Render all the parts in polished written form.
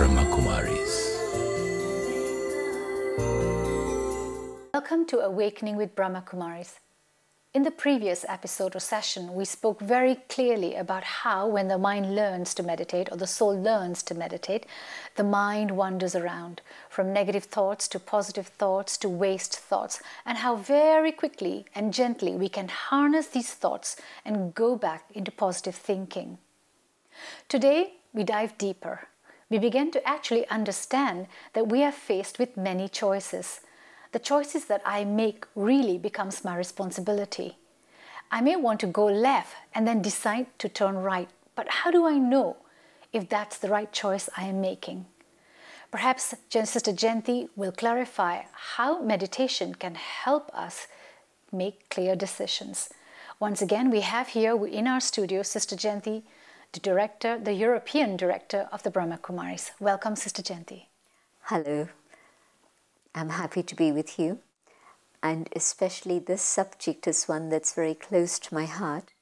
Brahma Kumaris. Welcome to Awakening with Brahma Kumaris. In the previous episode or session, we spoke very clearly about how when the mind learns to meditate, or the soul learns to meditate, the mind wanders around from negative thoughts to positive thoughts to waste thoughts, and how very quickly and gently we can harness these thoughts and go back into positive thinking. Today, we dive deeper. We begin to actually understand that we are faced with many choices. The choices that I make really becomes my responsibility. I may want to go left and then decide to turn right, but how do I know if that's the right choice I am making? Perhaps Sister Jayanti will clarify how meditation can help us make clear decisions. Once again, we have here in our studio Sister Jayanti, the European director of the Brahma Kumaris. Welcome, Sister Jayanti. Hello. I'm happy to be with you, and especially this subject is one that's very close to my heart,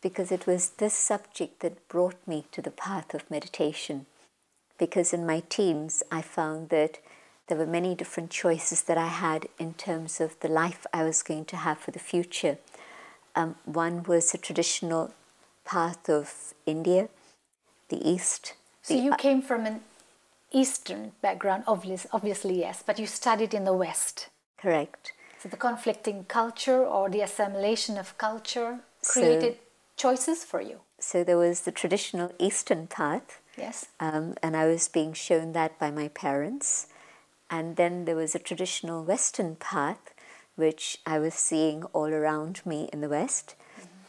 because it was this subject that brought me to the path of meditation. Because in my teens, I found that there were many different choices that I had in terms of the life I was going to have for the future. One was a traditional path of India, the East. So you came from an Eastern background, obviously yes, but you studied in the West. Correct. So the conflicting culture or the assimilation of culture created choices for you. So there was the traditional Eastern path. Yes. And I was being shown that by my parents. And then there was a traditional Western path, which I was seeing all around me in the West.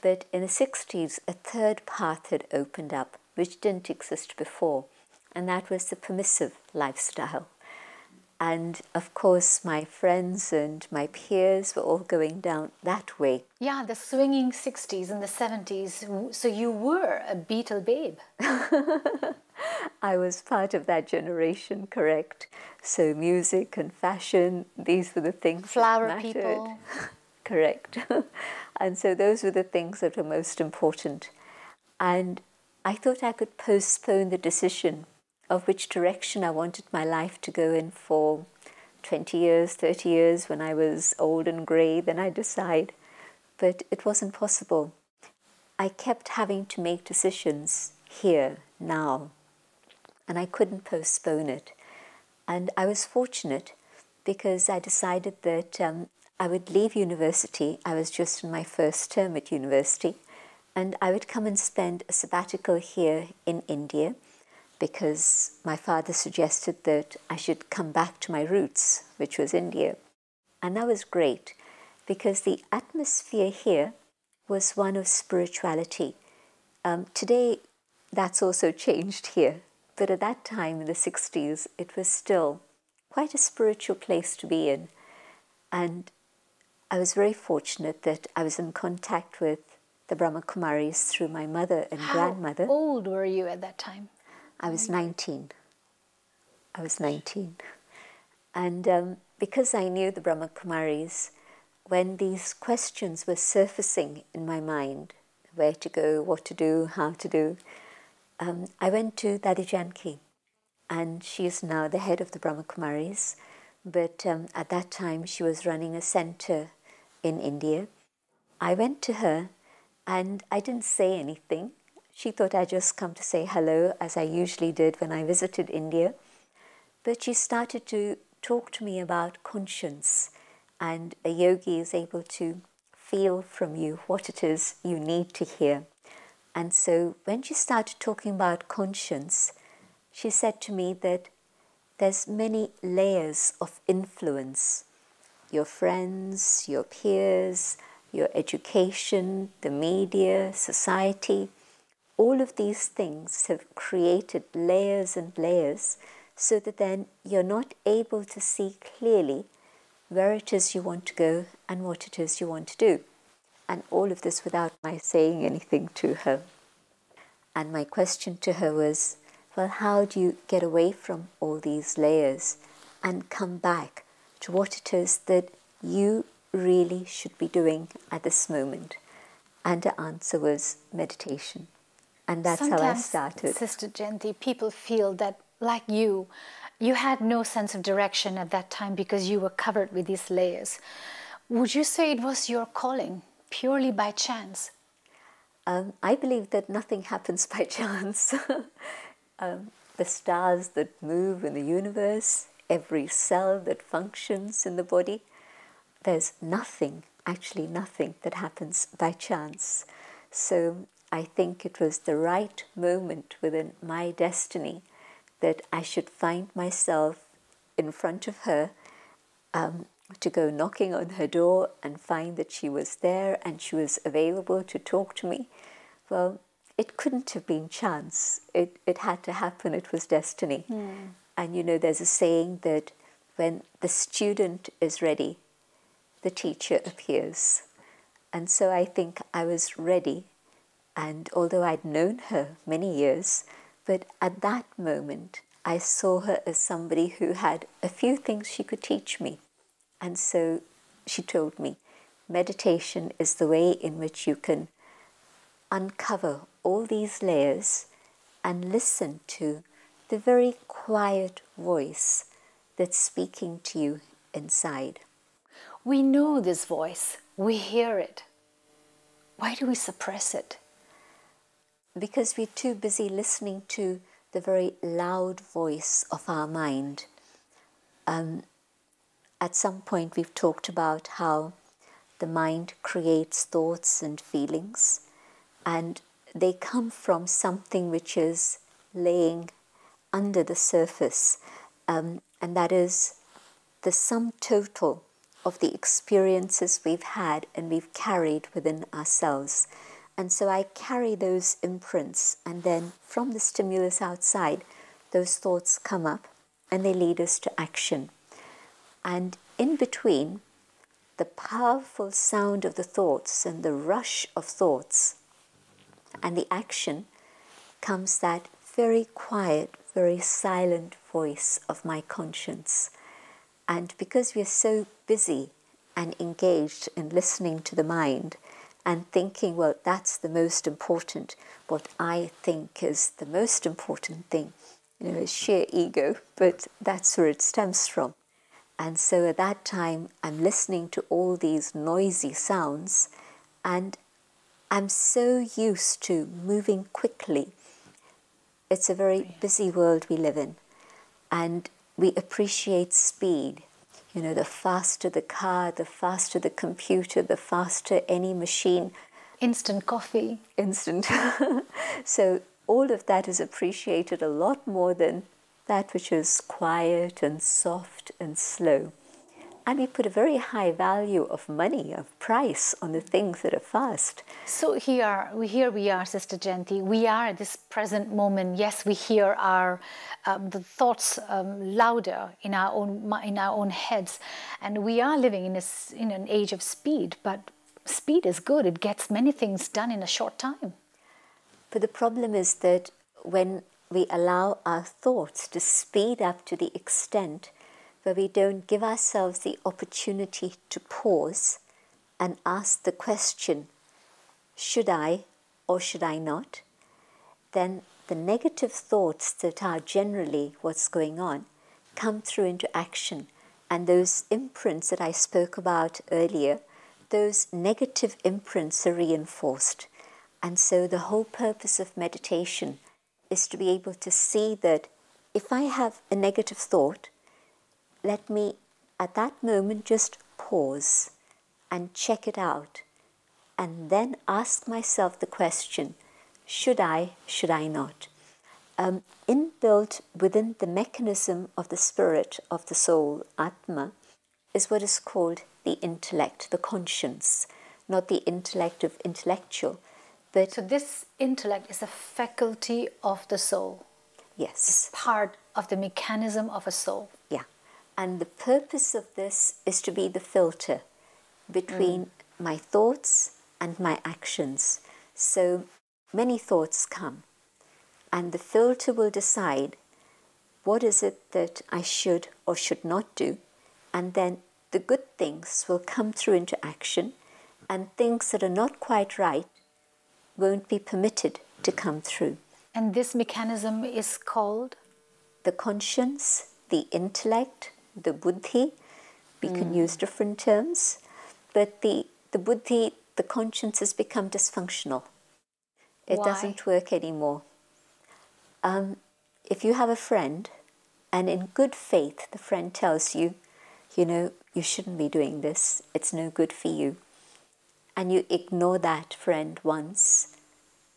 But in the 60s, a third path had opened up, which didn't exist before, and that was the permissive lifestyle. And of course, my friends and my peers were all going down that way. Yeah, the swinging 60s and the 70s, so you were a Beatle babe. I was part of that generation, correct. So music and fashion, these were the things Flower that mattered. people. Correct. And so those were the things that were most important. And I thought I could postpone the decision of which direction I wanted my life to go in for 20 years, 30 years. When I was old and grey, then I'd decide. But it wasn't possible. I kept having to make decisions here, now, and I couldn't postpone it. And I was fortunate because I decided that I would leave university. I was just in my first term at university, and I would come and spend a sabbatical here in India because my father suggested that I should come back to my roots, which was India. And that was great because the atmosphere here was one of spirituality. Today, that's also changed here. But at that time, in the 60s, it was still quite a spiritual place to be in. And I was very fortunate that I was in contact with the Brahma Kumaris through my mother and grandmother. How old were you at that time? I was 19. I was 19. And because I knew the Brahma Kumaris, when these questions were surfacing in my mind, where to go, what to do, how to do, I went to Dadi Janki, and she is now the head of the Brahma Kumaris. But at that time, she was running a center in India. I went to her, and I didn't say anything. She thought I'd just come to say hello, as I usually did when I visited India. But she started to talk to me about conscience, and a yogi is able to feel from you what it is you need to hear. And so when she started talking about conscience, she said to me that there's many layers of influence. Your friends, your peers, your education, the media, society, all of these things have created layers and layers so that then you're not able to see clearly where it is you want to go and what it is you want to do. And all of this without my saying anything to her. And my question to her was, well, how do you get away from all these layers and come back to what it is that you really should be doing at this moment? And the answer was meditation. And that's how I started. Sister Jayanti, people feel that like you had no sense of direction at that time because you were covered with these layers. Would you say it was your calling purely by chance? I believe that nothing happens by chance. The stars that move in the universe, every cell that functions in the body, there's nothing, actually nothing, that happens by chance. So I think it was the right moment within my destiny that I should find myself in front of her, to go knocking on her door and find that she was there and she was available to talk to me. Well, it couldn't have been chance. It had to happen. It was destiny. And you know, there's a saying that when the student is ready, the teacher appears. And so I think I was ready. And although I'd known her many years, but at that moment, I saw her as somebody who had a few things she could teach me. And so she told me, meditation is the way in which you can uncover all these layers and listen to the very quiet voice that's speaking to you inside. We know this voice. We hear it. Why do we suppress it? Because we're too busy listening to the very loud voice of our mind. At some point we've talked about how the mind creates thoughts and feelings, and they come from something which is laying under the surface, and that is the sum total of the experiences we've had and we've carried within ourselves. And so I carry those imprints, and then from the stimulus outside, those thoughts come up and they lead us to action. And in between the powerful sound of the thoughts and the rush of thoughts and the action comes that very quiet, very silent voice of my conscience. And because we are so busy and engaged in listening to the mind and thinking, well, that's the most important, what I think is the most important thing, you know, is sheer ego, but that's where it stems from. And so at that time, I'm listening to all these noisy sounds, and I'm so used to moving quickly. It's a very busy world we live in, and we appreciate speed. You know, the faster the car, the faster the computer, the faster any machine. Instant coffee. Instant. So all of that is appreciated a lot more than that which is quiet and soft and slow. And we put a very high value of money, of price, on the things that are fast. So here we are, Sister Jayanti. We are at this present moment. Yes, we hear our the thoughts louder in our own heads, and we are living in an age of speed. But speed is good; it gets many things done in a short time. But the problem is that when we allow our thoughts to speed up to the extent where we don't give ourselves the opportunity to pause and ask the question, should I or should I not? Then the negative thoughts that are generally what's going on come through into action. And those imprints that I spoke about earlier, those negative imprints are reinforced. And so the whole purpose of meditation is to be able to see that if I have a negative thought, let me at that moment just pause and check it out, and then ask myself the question, should I not? Inbuilt within the mechanism of the spirit, of the soul, Atma, is what is called the intellect, the conscience, not the intellect of intellectual. But so this intellect is a faculty of the soul. Yes. It's part of the mechanism of a soul. Yeah. And the purpose of this is to be the filter between my thoughts and my actions. So many thoughts come, and the filter will decide what is it that I should or should not do, and then the good things will come through into action, and things that are not quite right won't be permitted to come through. And this mechanism is called? the conscience, the intellect, the buddhi, we can use different terms, but the buddhi, the conscience has become dysfunctional. It doesn't work anymore. If you have a friend and in good faith the friend tells you, you know, you shouldn't be doing this, it's no good for you, and you ignore that friend once,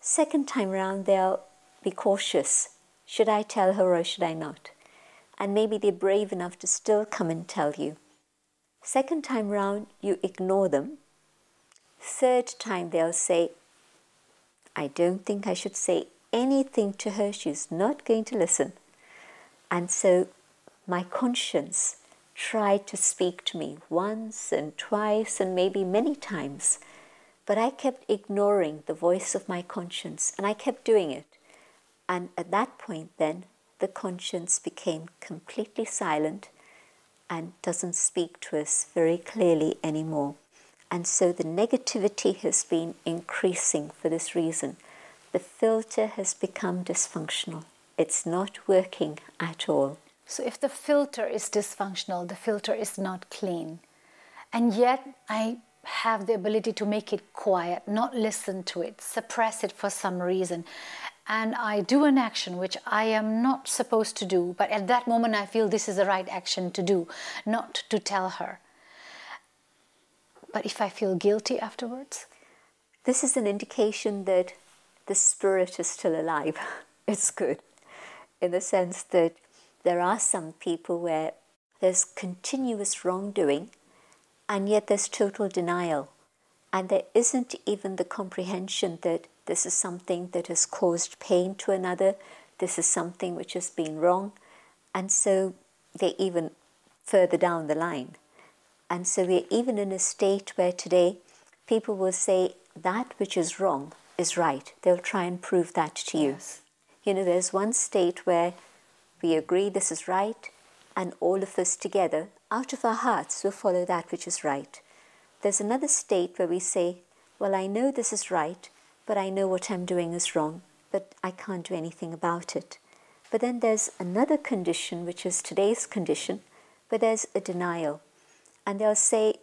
second time round they'll be cautious. Should I tell her or should I not? And maybe they're brave enough to still come and tell you. Second time round, you ignore them. Third time they'll say, I don't think I should say anything to her, she's not going to listen. And so my conscience tried to speak to me once and twice and maybe many times, but I kept ignoring the voice of my conscience, and I kept doing it. And at that point then, the conscience became completely silent and doesn't speak to us very clearly anymore. And so the negativity has been increasing for this reason. The filter has become dysfunctional. It's not working at all. So if the filter is dysfunctional, the filter is not clean, and yet I have the ability to make it quiet, not listen to it, suppress it for some reason, and I do an action which I am not supposed to do, but at that moment I feel this is the right action to do, not to tell her. But if I feel guilty afterwards? This is an indication that the spirit is still alive. It's good, in the sense that there are some people where there's continuous wrongdoing and yet there's total denial. And there isn't even the comprehension that this is something that has caused pain to another, this is something which has been wrong, and so they're even further down the line. And so we're even in a state where today people will say that which is wrong is right. They'll try and prove that to you. Yes. You know, there's one state where we agree this is right, and all of us together, out of our hearts, will follow that which is right. There's another state where we say, well, I know this is right, but I know what I'm doing is wrong, but I can't do anything about it. But then there's another condition, which is today's condition, where there's a denial. And they'll say,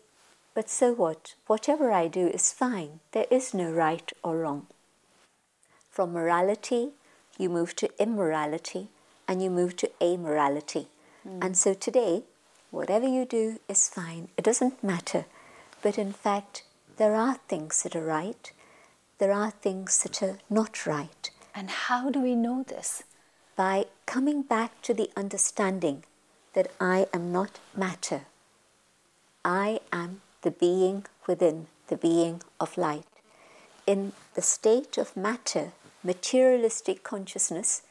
but so what? Whatever I do is fine. There is no right or wrong. From morality, you move to immorality, and you move to amorality. And so today, whatever you do is fine. It doesn't matter. But in fact, there are things that are right. There are things that are not right. And how do we know this? By coming back to the understanding that I am not matter. I am the being within the being of light. In the state of matter, materialistic consciousness,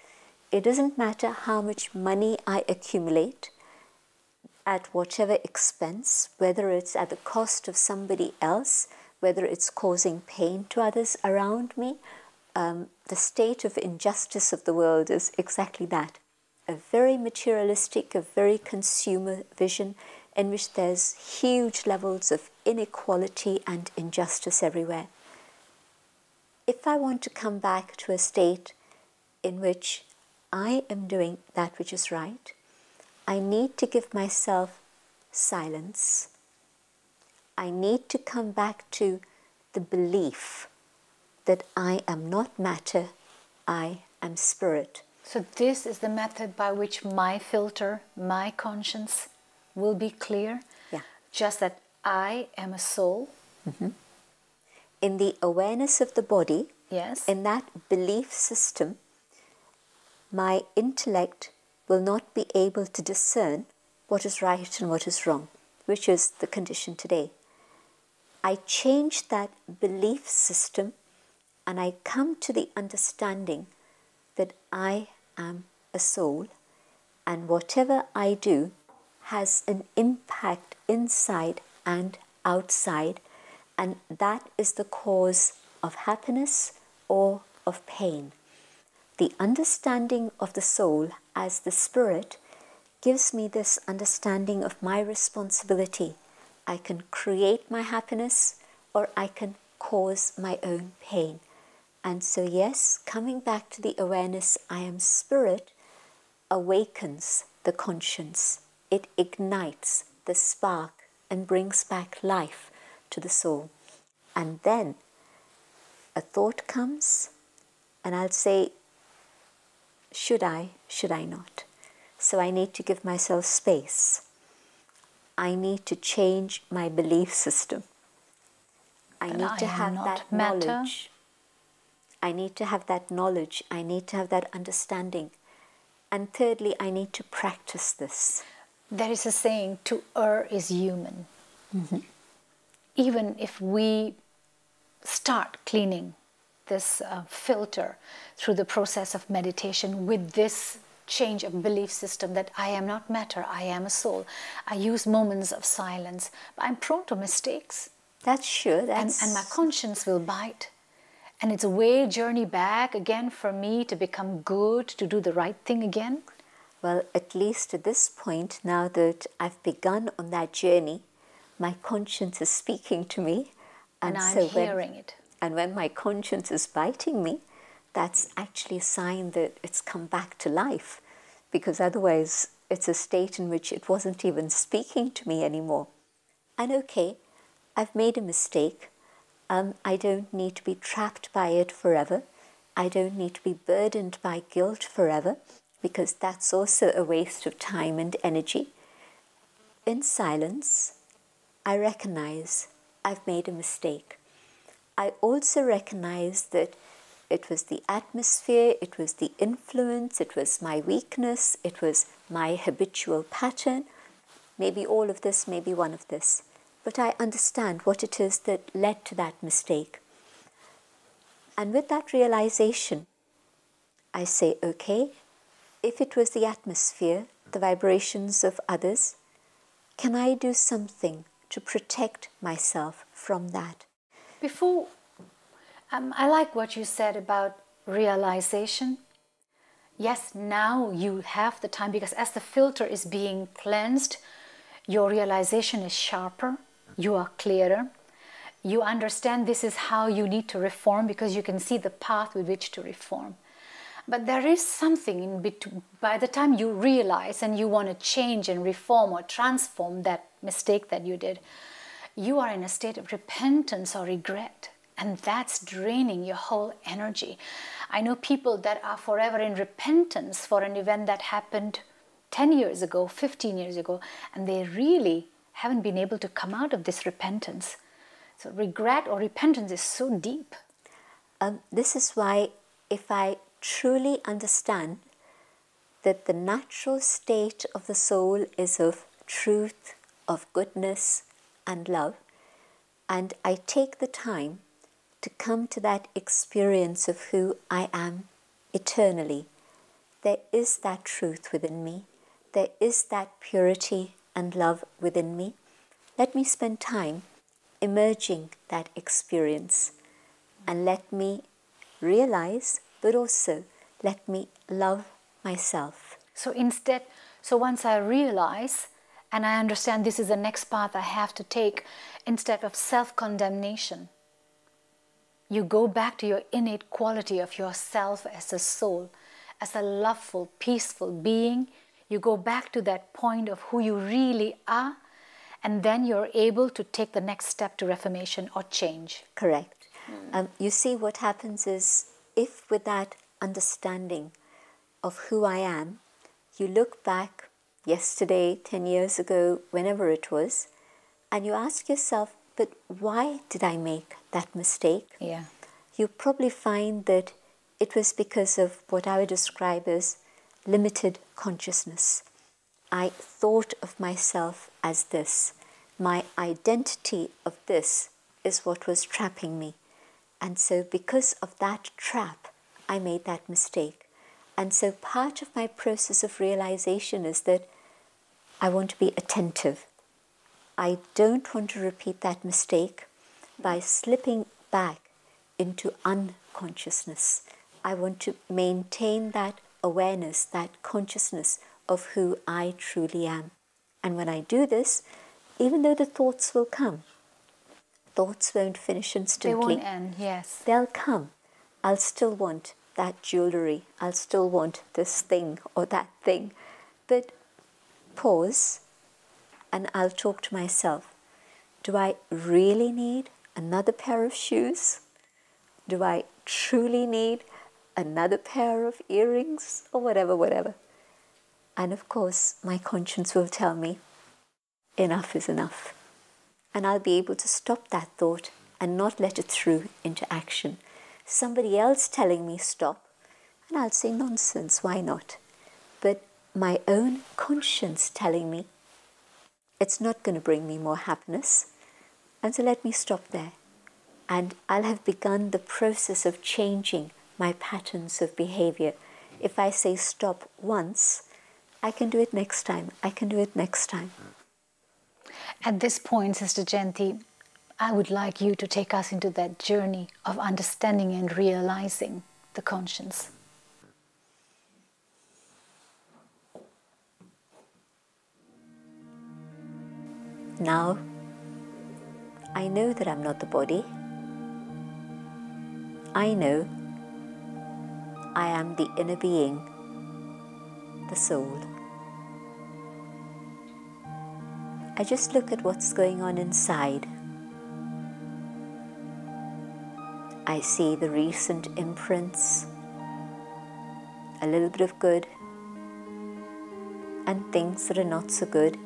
it doesn't matter how much money I accumulate, at whatever expense, whether it's at the cost of somebody else, whether it's causing pain to others around me. The state of injustice of the world is exactly that. A very materialistic, a very consumer vision in which there's huge levels of inequality and injustice everywhere. If I want to come back to a state in which I am doing that which is right, I need to give myself silence. I need to come back to the belief that I am not matter, I am spirit. So this is the method by which my filter, my conscience will be clear? Yeah. Just that I am a soul? Mm-hmm. In the awareness of the body, yes, in that belief system, my intellect will not be able to discern what is right and what is wrong, which is the condition today. I change that belief system and I come to the understanding that I am a soul, and whatever I do has an impact inside and outside, and that is the cause of happiness or of pain. The understanding of the soul as the spirit gives me this understanding of my responsibility. I can create my happiness or I can cause my own pain. And so yes, coming back to the awareness I am spirit awakens the conscience. It ignites the spark and brings back life to the soul. And then a thought comes, and I'll say, should I not? So I need to give myself space. I need to change my belief system. I need to have that knowledge. I need to have that knowledge. I need to have that understanding. And thirdly, I need to practice this. There is a saying, to err is human. Mm-hmm. Even if we start cleaning this filter through the process of meditation with this change of belief system that I am not matter, I am a soul. I use moments of silence, but I'm prone to mistakes. That's sure. And my conscience will bite. And it's a way journey back again for me to become good, to do the right thing again. Well, at least at this point, now that I've begun on that journey, my conscience is speaking to me. And I'm hearing it. And when my conscience is biting me, that's actually a sign that it's come back to life. Because otherwise, it's a state in which it wasn't even speaking to me anymore. And okay, I've made a mistake. I don't need to be trapped by it forever. I don't need to be burdened by guilt forever, because that's also a waste of time and energy. In silence, I recognize I've made a mistake. I also recognize that it was the atmosphere, it was the influence, it was my weakness, it was my habitual pattern. Maybe all of this, maybe one of this. But I understand what it is that led to that mistake. And with that realization, I say, okay, if it was the atmosphere, the vibrations of others, can I do something to protect myself from that? Before, I like what you said about realization. Yes, now you have the time, because as the filter is being cleansed, your realization is sharper, you are clearer, you understand this is how you need to reform, because you can see the path with which to reform. But there is something in between. By the time you realize and you want to change and reform or transform that mistake that you did, you are in a state of repentance or regret, and that's draining your whole energy. I know people that are forever in repentance for an event that happened 10 years ago, 15 years ago, and they really haven't been able to come out of this repentance. So regret or repentance is so deep. This is why, if I truly understand that the natural state of the soul is of truth, of goodness and love, and I take the time to come to that experience of who I am eternally, there is that truth within me, there is that purity and love within me. Let me spend time emerging that experience, and let me realize, but also let me love myself. So once I realize and I understand this is the next path I have to take, instead of self-condemnation, you go back to your innate quality of yourself as a soul, as a loveful, peaceful being. You go back to that point of who you really are, and then you're able to take the next step to reformation or change. Correct. You see, what happens is, if with that understanding of who I am, you look back yesterday, 10 years ago, whenever it was, and you ask yourself, but why did I make that mistake? Yeah. You probably find that it was because of what I would describe as limited consciousness. I thought of myself as this. My identity of this is what was trapping me. And so because of that trap, I made that mistake. And so part of my process of realization is that I want to be attentive. I don't want to repeat that mistake by slipping back into unconsciousness. I want to maintain that awareness, that consciousness of who I truly am. And when I do this, even though the thoughts will come, thoughts won't finish instantly. They won't end, yes. They'll come. I'll still want that jewellery. I'll still want this thing or that thing. But pause, and I'll talk to myself. Do I really need another pair of shoes? Do I truly need another pair of earrings? Or whatever. And of course, my conscience will tell me, enough is enough. And I'll be able to stop that thought and not let it through into action. Somebody else telling me stop, and I'll say nonsense, why not? But my own conscience telling me it's not going to bring me more happiness, and so let me stop there. And I'll have begun the process of changing my patterns of behavior. If I say stop once, I can do it next time. I can do it next time. At this point, Sister Jayanti, I would like you to take us into that journey of understanding and realizing the conscience. Now, I know that I'm not the body. I know I am the inner being, the soul. I just look at what's going on inside. I see the recent imprints, a little bit of good, and things that are not so good.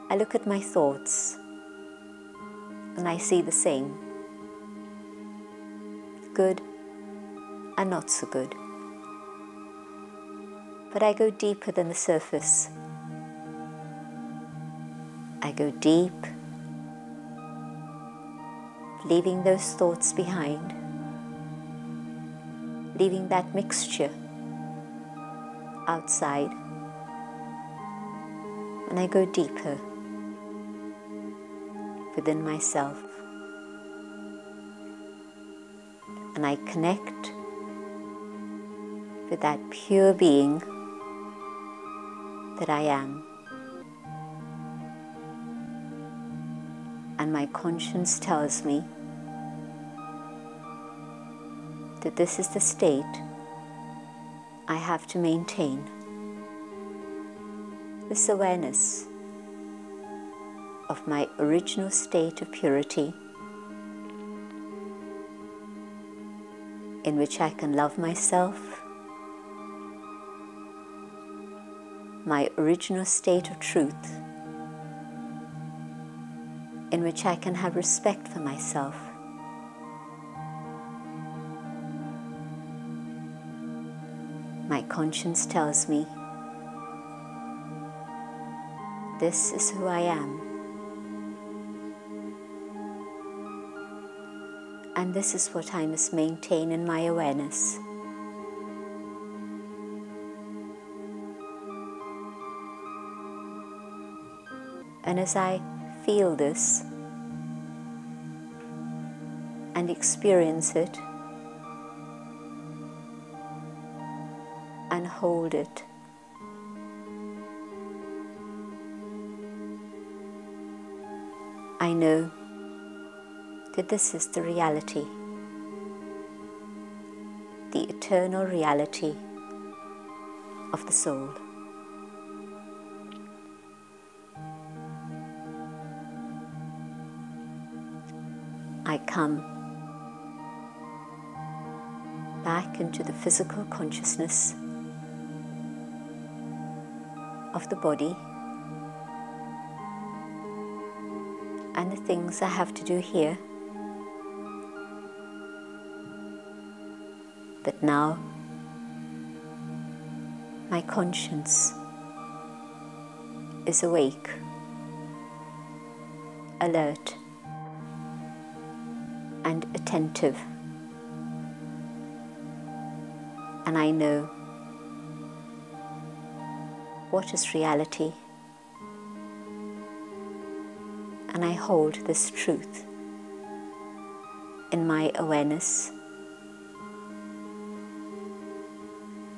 I look at my thoughts, and I see the same, good and not so good. But I go deeper than the surface. I go deep, leaving those thoughts behind, leaving that mixture outside, and I go deeper within myself, and I connect with that pure being that I am. And my conscience tells me that this is the state I have to maintain. This awareness of my original state of purity, in which I can love myself, my original state of truth, in which I can have respect for myself. My conscience tells me, this is who I am, and this is what I must maintain in my awareness. And as I feel this and experience it and hold it, I know that this is the reality, the eternal reality of the soul. I come back into the physical consciousness of the body and the things I have to do here. But now my conscience is awake, alert, and attentive, and I know what is reality, and I hold this truth in my awareness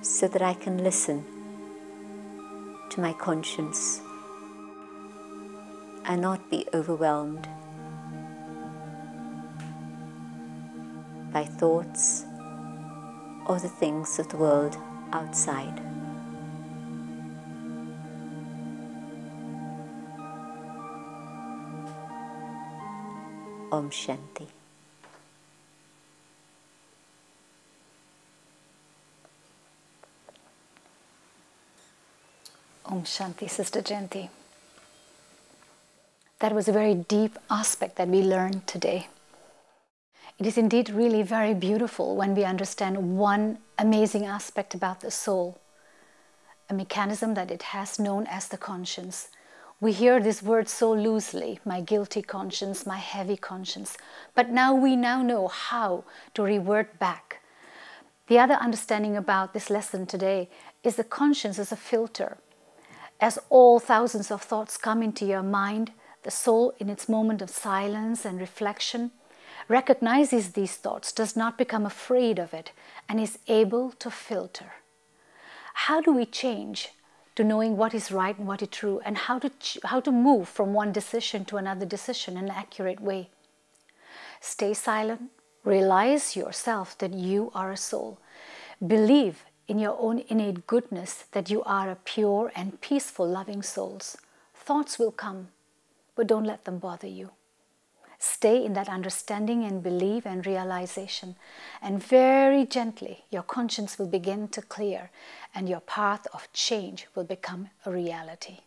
so that I can listen to my conscience and not be overwhelmed by thoughts or the things of the world outside. Om Shanti. Om Shanti, Sister Jayanti. That was a very deep aspect that we learned today. It is indeed really very beautiful when we understand one amazing aspect about the soul, a mechanism that it has known as the conscience. We hear this word so loosely, my guilty conscience, my heavy conscience, but we now know how to revert back. The other understanding about this lesson today is the conscience as a filter. As all thousands of thoughts come into your mind, the soul, in its moment of silence and reflection, recognizes these thoughts, does not become afraid of it, and is able to filter. How do we change to knowing what is right and what is true, and how to move from one decision to another decision in an accurate way? Stay silent. Realize yourself that you are a soul. Believe in your own innate goodness that you are a pure and peaceful, loving souls. Thoughts will come, but don't let them bother you. Stay in that understanding and belief and realization, and very gently your conscience will begin to clear and your path of change will become a reality.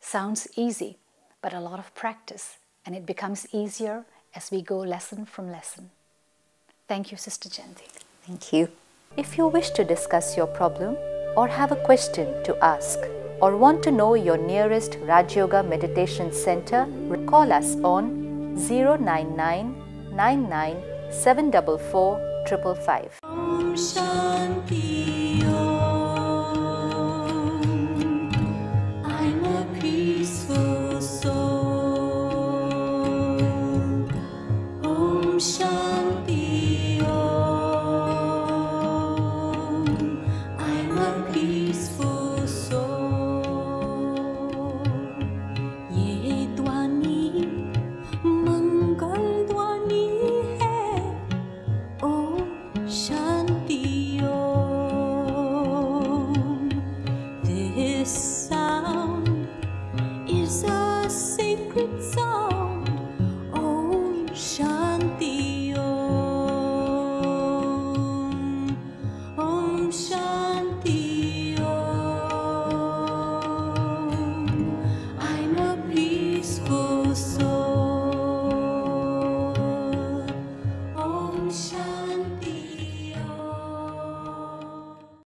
Sounds easy, but a lot of practice, and it becomes easier as we go lesson from lesson. Thank you, Sister Jayanti. Thank you. If you wish to discuss your problem or have a question to ask or want to know your nearest Raj Yoga Meditation Center, call us on 099 99 744 555.